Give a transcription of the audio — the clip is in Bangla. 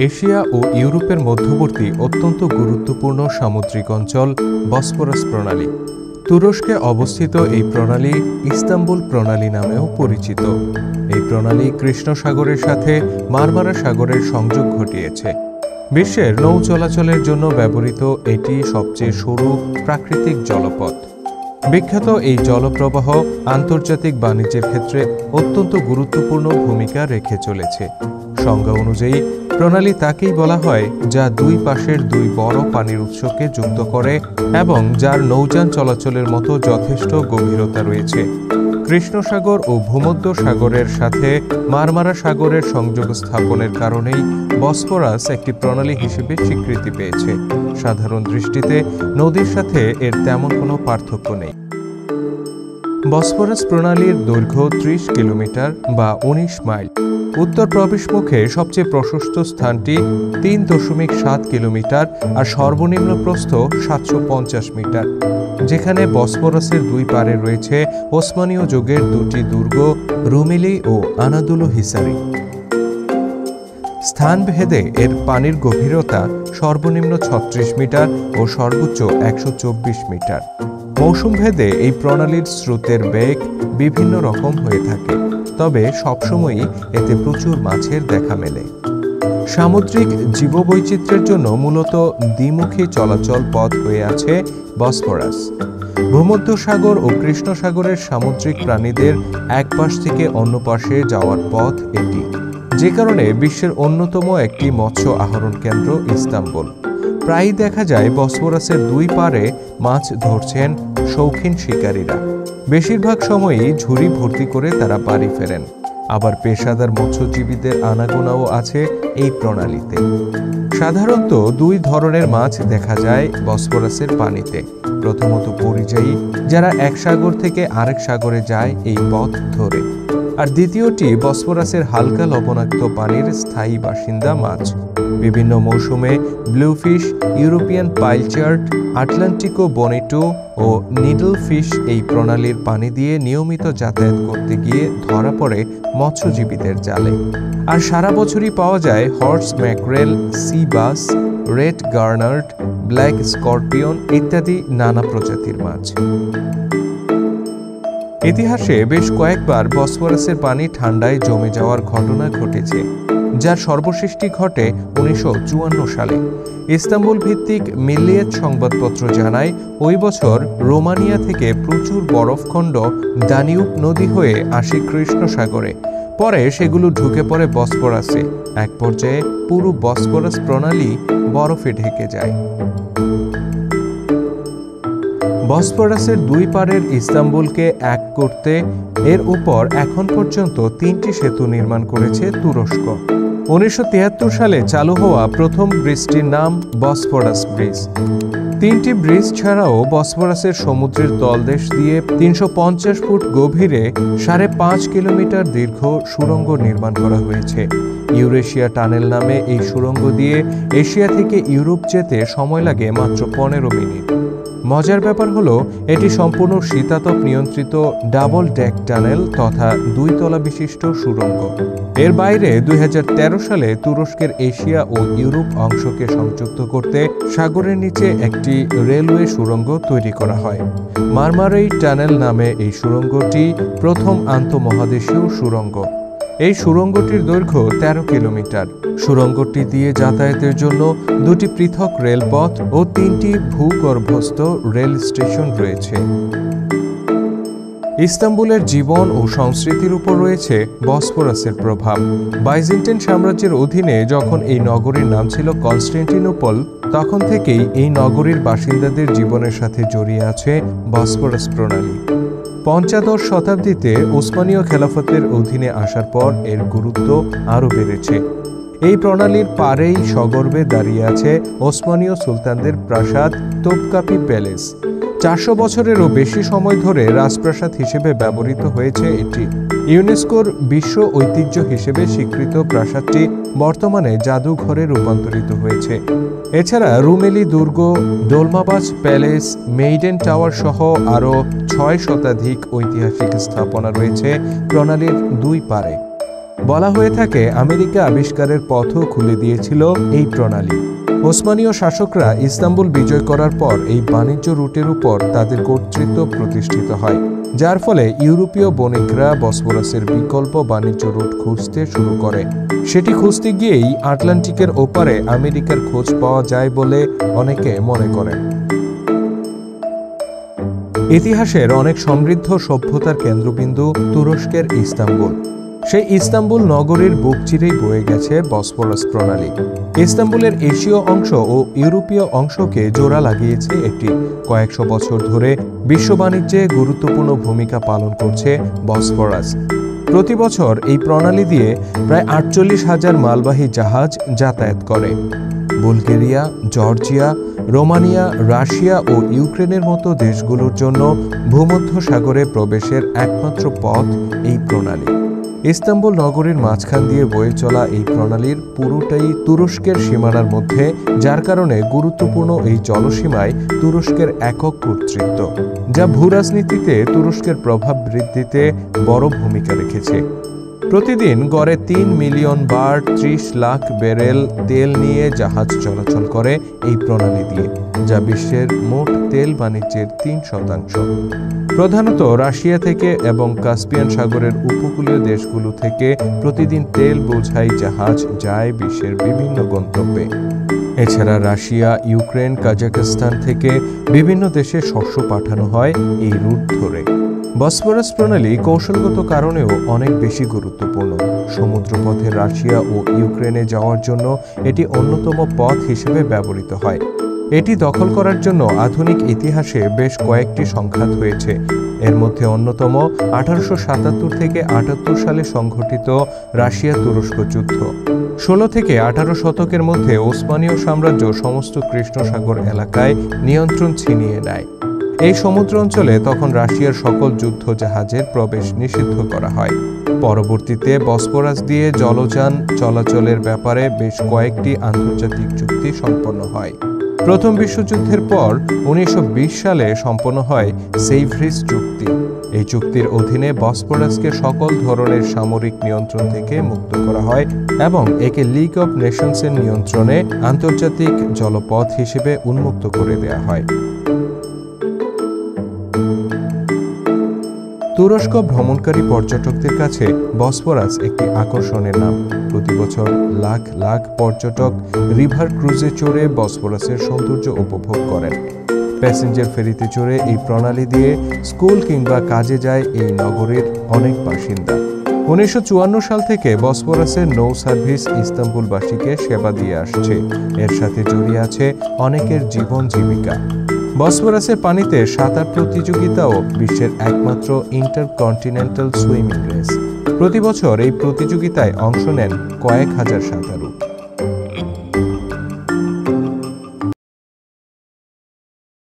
এশিয়া ও ইউরোপের মধ্যবর্তী অত্যন্ত গুরুত্বপূর্ণ সামুদ্রিক অঞ্চল বসফরাস প্রণালী। তুরস্কে অবস্থিত এই প্রণালী ইস্তাম্বুল প্রণালী নামেও পরিচিত। এই প্রণালী কৃষ্ণ সাগরের সাথে মারমারা সাগরের সংযোগ ঘটিয়েছে। বিশ্বের নৌ চলাচলের জন্য ব্যবহৃত এটি সবচেয়ে সরু প্রাকৃতিক জলপথ। বিখ্যাত এই জলপ্রবাহ আন্তর্জাতিক বাণিজ্যের ক্ষেত্রে অত্যন্ত গুরুত্বপূর্ণ ভূমিকা রেখে চলেছে। সংজ্ঞা অনুযায়ী প্রণালী তাকেই বলা হয় যা দুই পাশের দুই বড় পানির উৎসকে যুক্ত করে এবং যার নৌযান চলাচলের মতো যথেষ্ট গভীরতা রয়েছে। কৃষ্ণ সাগর ও ভূমধ্য সাগরের সাথে মারমারা সাগরের সংযোগ স্থাপনের কারণেই বসফরাস একটি প্রণালী হিসেবে স্বীকৃতি পেয়েছে। সাধারণ দৃষ্টিতে নদীর সাথে এর তেমন কোনো পার্থক্য নেই। বসফরাস প্রণালীর দৈর্ঘ্য ৩০ কিলোমিটার বা ১৯ মাইল। উত্তর প্রবেশমুখে সবচেয়ে প্রশস্ত স্থানটি ৩.৭ কিলোমিটার আর সর্বনিম্ন প্রস্থ ৭৫০ মিটার, যেখানে বসফরাসের দুই পারে রয়েছে ওসমানীয় যুগের দুটি দুর্গ রুমিলি ও আনাদুলু হিসারি। স্থানভেদে এর পানির গভীরতা সর্বনিম্ন ৩৬ মিটার ও সর্বোচ্চ ১২৪ মিটার। মৌসুমভেদে এই প্রণালীর স্রোতের বেগ বিভিন্ন রকম হয়ে থাকে, তবে সবসময়ই এতে প্রচুর মাছের দেখা মেলে। সামুদ্রিক জীববৈচিত্র্যের জন্য মূলত দ্বিমুখী চলাচল পথ হয়ে আছে বসফরাস। ভূমধ্য সাগর ও কৃষ্ণ সাগরের সামুদ্রিক প্রাণীদের এক পাশ থেকে অন্য পাশে যাওয়ার পথ এটি, যে কারণে বিশ্বের অন্যতম একটি মৎস্য আহরণ কেন্দ্র ইস্তাম্বুল। প্রায়ই দেখা যায় বসফরাসের দুই পারে মাছ ধরছেন শৌখিন শিকারীরা। বেশিরভাগ সময়ই ঝুড়ি ভর্তি করে তারা বাড়ি ফেরেন। আবার পেশাদার মৎস্যজীবীদের আনাগোনাও আছে এই প্রণালীতে। সাধারণত দুই ধরনের মাছ দেখা যায় বসফরাসের পানিতে। প্রথমত পরিযায়ী, যারা এক সাগর থেকে আরেক সাগরে যায় এই পথ ধরে, আর দ্বিতীয়টি বসফরাসের হালকা লবণাক্ত পানির স্থায়ী বাসিন্দা মাছ। বিভিন্ন মৌসুমে ব্লুফিশ, ইউরোপিয়ান পাইলচার্ট, আটলান্টিকো বনেটো ও নিডল ফিশ এই প্রণালীর পানি দিয়ে নিয়মিত যাতায়াত করতে গিয়ে ধরা পড়ে মৎস্যজীবীদের জালে। আর সারা বছরই পাওয়া যায় horse mackerel, C bus, red গার্নার্ড, black scorpion ইত্যাদি নানা প্রজাতির মাছ। ইতিহাসে বেশ কয়েকবার বসফরাসের পানি ঠান্ডায় জমে যাওয়ার ঘটনা ঘটেছে, যার সর্বশেষটি ঘটে ১৯৫৪ সালে। ইস্তাম্বুল ভিত্তিক মিল্লিয়েত সংবাদপত্র জানায় ওই বছর রোমানিয়া থেকে প্রচুর বরফখণ্ড দানিউব নদী হয়ে আসে কৃষ্ণ সাগরে। পরে সেগুলো ঢুকে পড়ে বসফরাসে। এক পর্যায়ে পুরো বসফরাস প্রণালী বরফে ঢেকে যায়। বসফরাসের দুই পাড়ের ইস্তাম্বুলকে এক করতে এর উপর এখন পর্যন্ত ৩টি সেতু নির্মাণ করেছে তুরস্ক। ১৯৭৩ সালে চালু হওয়া প্রথম ব্রিজটির নাম বসফরাস ব্রিজ। ৩টি ব্রিজ ছাড়াও বসফরাসের সমুদ্রের তলদেশ দিয়ে ৩৫০ ফুট গভীরে ৫.৫ কিলোমিটার দীর্ঘ সুড়ঙ্গ নির্মাণ করা হয়েছে। ইউরেশিয়া টানেল নামে এই সুড়ঙ্গ দিয়ে এশিয়া থেকে ইউরোপ যেতে সময় লাগে মাত্র ১৫ মিনিট। মজার ব্যাপার হলো এটি সম্পূর্ণ শীতাতপ নিয়ন্ত্রিত ডাবল ডেক টানেল তথা ২ তলা বিশিষ্ট সুড়ঙ্গ। এর বাইরে ২০১৩ সালে তুরস্কের এশিয়া ও ইউরোপ অংশকে সংযুক্ত করতে সাগরের নিচে একটি রেলওয়ে সুড়ঙ্গ তৈরি করা হয়। মারমারাই টানেল নামে এই সুড়ঙ্গটি প্রথম আন্তঃমহাদেশীয় সুড়ঙ্গ। এই সুড়ঙ্গটির দৈর্ঘ্য ১৩ কিলোমিটার। সুড়ঙ্গটি দিয়ে যাতায়াতের জন্য ২টি পৃথক রেলপথ ও ৩টি ভূগর্ভস্থ রেল স্টেশন রয়েছে। ইস্তাম্বুলের জীবন ও সংস্কৃতির উপর রয়েছে বসফরাসের প্রভাব। বাইজেন্টাইন সাম্রাজ্যের অধীনে যখন এই নগরীর নাম ছিল কনস্টান্টিনোপল, তখন থেকেই এই নগরীর বাসিন্দাদের জীবনের সাথে জড়িয়ে আছে বসফরাস প্রণালী। পঞ্চদশ শতাব্দীতে ওসমানীয় খেলাফতের অধীনে আসার পর এর গুরুত্ব আরও বেড়েছে। এই প্রণালীর পারেই সগর্বে দাঁড়িয়ে আছে ওসমানীয় সুলতানদের প্রাসাদ তোপকাপি প্যালেস। 400 বছরেরও বেশি সময় ধরে রাজপ্রাসাদ হিসেবে ব্যবহৃত হয়েছে এটি। ইউনেস্কোর বিশ্ব ঐতিহ্য হিসেবে স্বীকৃত প্রাসাদটি বর্তমানে জাদুঘরে রূপান্তরিত হয়েছে। এছাড়া রুমেলি দুর্গ, ডোলমাবাজ প্যালেস, মেইডেন টাওয়ার সহ আরও 6 শতাধিক ঐতিহাসিক স্থাপনা রয়েছে প্রণালীর দুই পারে। বলা হয়ে থাকে আমেরিকা আবিষ্কারের পথও খুলে দিয়েছিল এই প্রণালী। ওসমানীয় শাসকরা ইস্তাম্বুল বিজয় করার পর এই বাণিজ্য রুটের উপর তাদের কর্তৃত্ব প্রতিষ্ঠিত হয়, যার ফলে ইউরোপীয় বণিকরা বসফরাসের বিকল্প বাণিজ্য রুট খুঁজতে শুরু করে। সেটি খুঁজতে গিয়েই আটলান্টিকের ওপারে আমেরিকার খোঁজ পাওয়া যায় বলে অনেকে মনে করেন। ইতিহাসের অনেক সমৃদ্ধ সভ্যতার কেন্দ্রবিন্দু তুরস্কের ইস্তাম্বুল। সেই ইস্তাম্বুল নগরীর বুক চিরেই বয়ে গেছে বসফরাস প্রণালী। ইস্তাম্বুলের এশীয় অংশ ও ইউরোপীয় অংশকে জোড়া লাগিয়েছে এটি। কয়েকশো বছর ধরে বিশ্ব বাণিজ্যে গুরুত্বপূর্ণ ভূমিকা পালন করছে বসফরাস। প্রতি বছর এই প্রণালী দিয়ে প্রায় 48,000 মালবাহী জাহাজ যাতায়াত করে। বুলগেরিয়া, জর্জিয়া, রোমানিয়া, রাশিয়া ও ইউক্রেনের মতো দেশগুলোর জন্য ভূমধ্যসাগরে প্রবেশের একমাত্র পথ এই প্রণালী। ইস্তাম্বুল নগরীর মাঝখান দিয়ে বয়ে চলা এই প্রণালীর পুরোটাই তুরস্কের সীমানার মধ্যে, যার কারণে গুরুত্বপূর্ণ এই জলসীমায় তুরস্কের একক কর্তৃত্ব, যা ভূরাজনীতিতে তুরস্কের প্রভাব বৃদ্ধিতে বড় ভূমিকা রেখেছে। প্রতিদিন গড়ে 3 মিলিয়ন বার 30 লাখ ব্যারেল তেল নিয়ে জাহাজ চলাচল করে এই প্রণালী দিয়ে, যা বিশ্বের মোট তেল বাণিজ্যের 3%। প্রধানত রাশিয়া থেকে এবং কাস্পিয়ান সাগরের উপকূলীয় দেশগুলো থেকে প্রতিদিন তেল বোঝাই জাহাজ যায় বিশ্বের বিভিন্ন গন্তব্যে। এছাড়া রাশিয়া, ইউক্রেন, কাজাখস্তান থেকে বিভিন্ন দেশে শস্য পাঠানো হয় এই রুট ধরে। বসফরাস প্রণালী কৌশলগত কারণেও অনেক বেশি গুরুত্বপূর্ণ। সমুদ্রপথে রাশিয়া ও ইউক্রেনে যাওয়ার জন্য এটি অন্যতম পথ হিসেবে ব্যবহৃত হয়। এটি দখল করার জন্য আধুনিক ইতিহাসে বেশ কয়েকটি সংঘাত হয়েছে। এর মধ্যে অন্যতম 1877 থেকে 78 সালে সংঘটিত রাশিয়া তুরস্ক যুদ্ধ। 16 থেকে 18 শতকের মধ্যে ওসমানীয় সাম্রাজ্য সমস্ত কৃষ্ণ সাগর এলাকায় নিয়ন্ত্রণ ছিনিয়ে নেয়। এই সমুদ্র অঞ্চলে তখন রাশিয়ার সকল যুদ্ধ জাহাজের প্রবেশ নিষিদ্ধ করা হয়। পরবর্তীতে বসফরাস দিয়ে জলযান চলাচলের ব্যাপারে বেশ কয়েকটি আন্তর্জাতিক চুক্তি সম্পন্ন হয়। প্রথম বিশ্বযুদ্ধের পর 1920 সালে সম্পন্ন হয় সেইভ্রিজ চুক্তি। এই চুক্তির অধীনে বসফরাসকে সকল ধরনের সামরিক নিয়ন্ত্রণ থেকে মুক্ত করা হয় এবং একে লিগ অব নেশনসের নিয়ন্ত্রণে আন্তর্জাতিক জলপথ হিসেবে উন্মুক্ত করে দেয়া হয়। তুরস্ক ভ্রমণকারী পর্যটকদের কাছে বসফরাস একটি আকর্ষণের নাম। প্রতি বছর লাখ লাখ পর্যটক রিভার ক্রুজে চড়ে বসফরাসের সৌন্দর্য উপভোগ করেন। প্যাসেঞ্জার ফেরিতে চড়ে এই প্রণালী দিয়ে স্কুল কিংবা কাজে যায় এই নগরীর অনেক বাসিন্দা। 1954 সাল থেকে বসফরাসের নৌ সার্ভিস ইস্তাম্বুলবাসীকে সেবা দিয়ে আসছে। এর সাথে জড়িয়ে আছে অনেকের জীবন জীবিকা। বসফরাসের পানিতে সাঁতার প্রতিযোগিতাও বিশ্বের একমাত্র ইন্টারকন্টিনেন্টাল সুইমিং রেস। প্রতি বছর এই প্রতিযোগিতায় অংশ নেন কয়েক হাজার সাঁতারু।